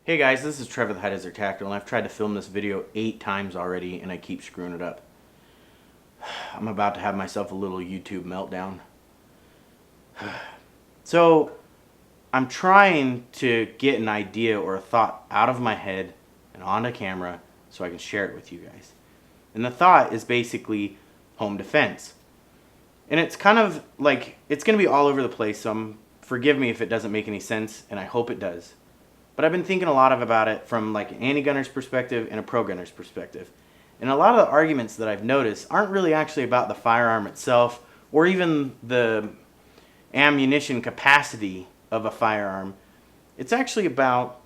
Hey guys, this is Trevor the High Desert Tactical, and I've tried to film this video 8 times already, and I keep screwing it up. I'm about to have myself a little YouTube meltdown. So, I'm trying to get an idea or a thought out of my head and onto camera so I can share it with you guys. And the thought is basically home defense. And it's kind of like, it's going to be all over the place, so forgive me if it doesn't make any sense, and I hope it does. But I've been thinking a lot about it from like an anti-gunner's perspective and a pro-gunner's perspective. And a lot of the arguments that I've noticed aren't really actually about the firearm itself or even the ammunition capacity of a firearm. It's actually about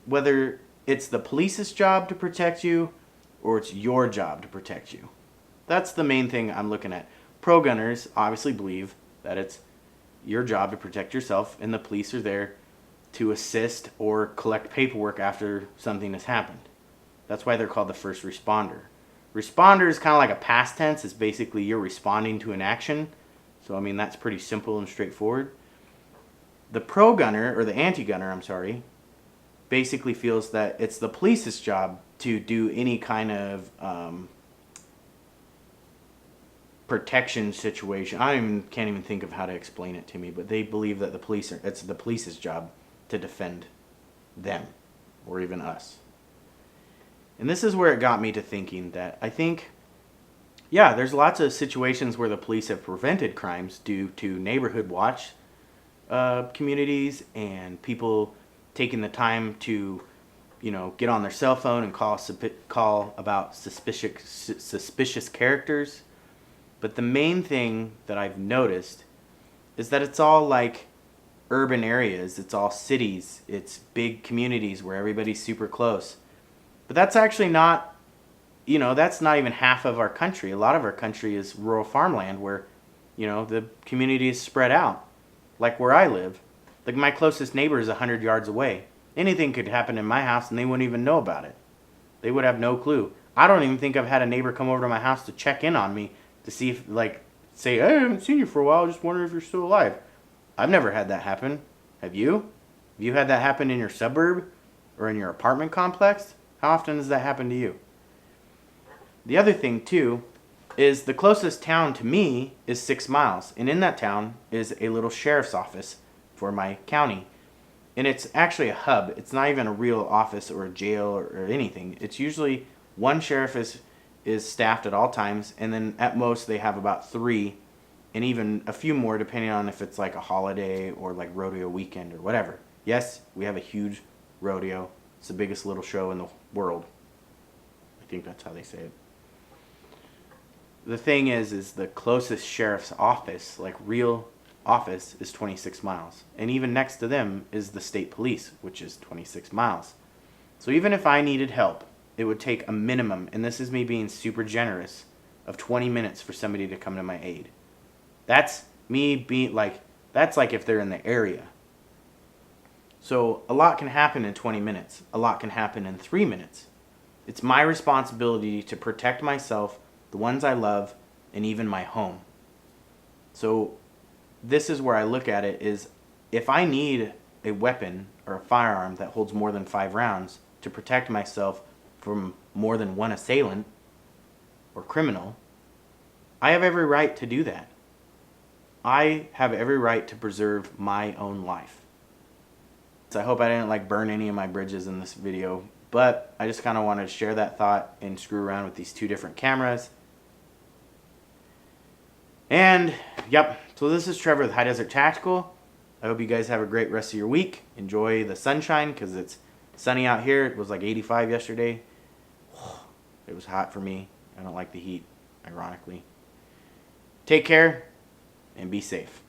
whether it's the police's job to protect you or it's your job to protect you. That's the main thing I'm looking at. Pro-gunners obviously believe that it's your job to protect yourself and the police are there to assist or collect paperwork after something has happened. That's why they're called the first responder. Responder is kind of like a past tense. It's basically you're responding to an action. So, I mean, that's pretty simple and straightforward. The pro-gunner, or the anti-gunner, I'm sorry, basically feels that it's the police's job to do any kind of protection situation. Can't even think of how to explain it to me, but they believe that it's the police's job to defend them or even us. And this is where it got me to thinking that I think, yeah, there's lots of situations where the police have prevented crimes due to neighborhood watch communities and people taking the time to, get on their cell phone and call about suspicious characters. But the main thing that I've noticed is that it's all like urban areas, it's all cities, it's big communities where everybody's super close. But that's actually not, that's not even half of our country. A lot of our country is rural farmland where, the community is spread out. Like where I live, like my closest neighbor is 100 yards away. Anything could happen in my house and they wouldn't even know about it. They would have no clue. I don't even think I've had a neighbor come over to my house to check in on me to see if, say, hey, I haven't seen you for a while, just wondering if you're still alive. I've never had that happen. Have you? Have you had that happen in your suburb or in your apartment complex? How often does that happen to you? The other thing, too, is the closest town to me is 6 miles. And in that town is a little sheriff's office for my county. And it's actually a hub. It's not even a real office or a jail or anything. It's usually one sheriff is staffed at all times. And then at most they have about 3 and even a few more depending on if it's like a holiday or like rodeo weekend or whatever. Yes, we have a huge rodeo. It's the biggest little show in the world. I think that's how they say it. The thing is the closest sheriff's office, like real office, is 26 miles. And even next to them is the state police, which is 26 miles. So even if I needed help, it would take a minimum, and this is me being super generous, of 20 minutes for somebody to come to my aid. That's me being like, that's like if they're in the area. So a lot can happen in 20 minutes. A lot can happen in 3 minutes. It's my responsibility to protect myself, the ones I love, and even my home. So this is where I look at it is if I need a weapon or a firearm that holds more than 5 rounds to protect myself from more than one assailant or criminal, I have every right to do that. I have every right to preserve my own life. So I hope I didn't burn any of my bridges in this video, but I just kind of wanted to share that thought and screw around with these 2 different cameras. And yep, so this is Trevor with High Desert Tactical. I hope you guys have a great rest of your week. Enjoy the sunshine because it's sunny out here. It was like 85 yesterday. It was hot for me. I don't like the heat, ironically. Take care and be safe.